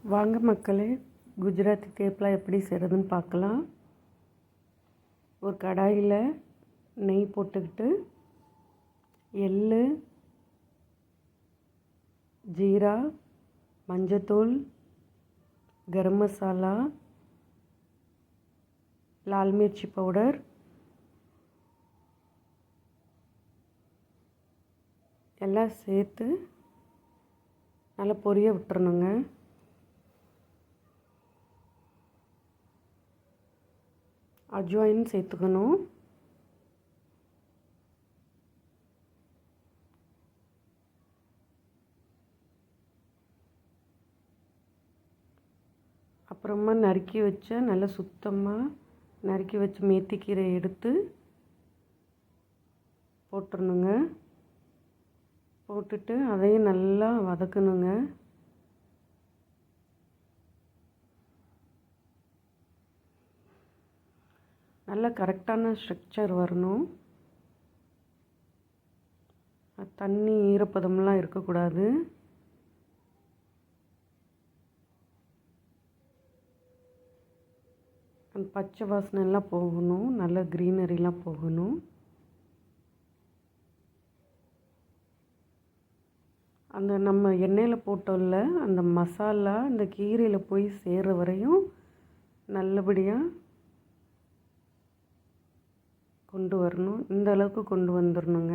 வாங்க மக்களே, குஜராத்தி தேப்லா எப்படி செய்கிறதுன்னு பார்க்கலாம். ஒரு கடாயில் நெய் போட்டுக்கிட்டு எள்ளு, ஜீரா, மஞ்சத்தூள், கரம் மசாலா, லால் மிர்ச்சி பவுடர், எல்லாம் சேர்த்து நல்லா பொரிய விட்டுறணுங்க. அஜ்வாயின் சேர்த்துக்கணும். அப்புறமா நறுக்கி வச்ச நல்லா சுத்தமாக நறுக்கி வச்ச மேத்திக்கீரை எடுத்து போட்டுடணுங்க. போட்டுட்டு அதையும் நல்லா வதக்கணுங்க. நல்லா கரெக்டான ஸ்ட்ரக்சர் வரணும். தண்ணி ஈரப்பதம்லாம் இருக்கக்கூடாது. அந்த பச்சை வாசனை எல்லாம் போகணும். நல்ல க்ரீனரிலாம் போகணும். அந்த நம்ம எண்ணெயில் போட்டோம்ல அந்த மசாலா அந்த கீரையில் போய் சேர்கிற வரையும் நல்லபடியாக கொண்டு வரணும். இந்த அளவுக்கு கொண்டு வந்துடணுங்க.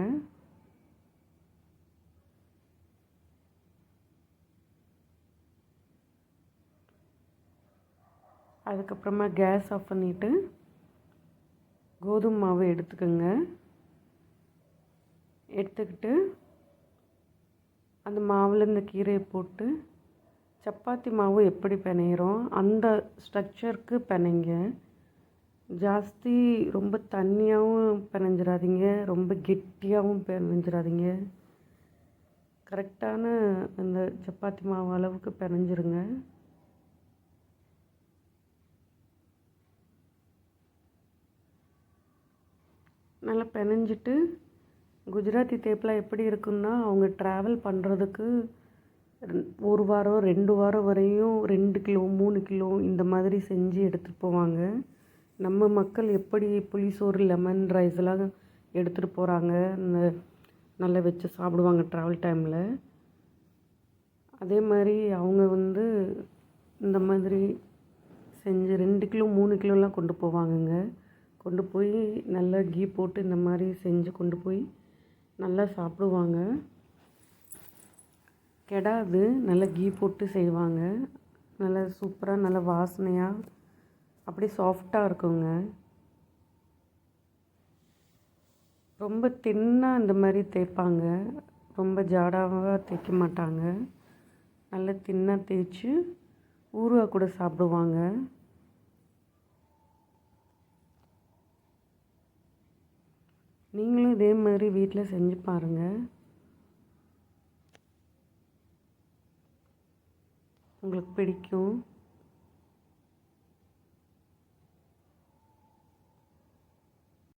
அதுக்கப்புறமா கேஸ் ஆஃப் பண்ணிவிட்டு கோதுமை மாவு எடுத்துக்கோங்க. எடுத்துக்கிட்டு அந்த மாவில் இந்த கீரையை போட்டு சப்பாத்தி மாவு எப்படி பிணையிறோம் அந்த ஸ்ட்ரக்சருக்கு பிணைங்க. ஜாஸ்தி ரொம்ப தண்ணியாகவும் பிணைஞ்சிடாதீங்க, ரொம்ப கெட்டியாகவும் பிணைஞ்சிடாதீங்க. கரெக்டான அந்த சப்பாத்தி மாவு அளவுக்கு பிணைஞ்சிருங்க. நல்லா பிணைஞ்சிட்டு குஜராத்தி தேப்லா எப்படி இருக்குன்னா அவங்க ட்ராவல் பண்ணுறதுக்கு 1 வாரம் 2 வாரம் வரையும் 2 கிலோ 3 கிலோ இந்த மாதிரி செஞ்சு எடுத்துகிட்டு போவாங்க. நம்ம மக்கள் எப்படி புளிசோறு லெமன் ரைஸ் எல்லாம் எடுத்துகிட்டு போகிறாங்க, இந்த நல்லா வச்சு சாப்பிடுவாங்க ட்ராவல் டைமில். அதே மாதிரி அவங்க இந்த மாதிரி செஞ்சு 2 கிலோ 3 கிலோலாம் கொண்டு போவாங்கங்க. கொண்டு போய் நல்லா கீ போட்டு இந்த மாதிரி செஞ்சு கொண்டு போய் நல்லா சாப்பிடுவாங்க. கெடாது, நல்லா கீ போட்டு செய்வாங்க. நல்லா சூப்பராக நல்லா வாசனையாக அப்படியே சாஃப்டாக இருக்குங்க. ரொம்ப தின்னாக இந்த மாதிரி தேய்ப்பாங்க, ரொம்ப ஜாடாவாக தேய்க்க மாட்டாங்க. நல்லா தின்னாக தேய்ச்சி ஊறுகாய் கூட சாப்பிடுவாங்க. நீங்களும் இதே மாதிரி வீட்டில் செஞ்சு பாருங்கள், உங்களுக்கு பிடிக்கும்.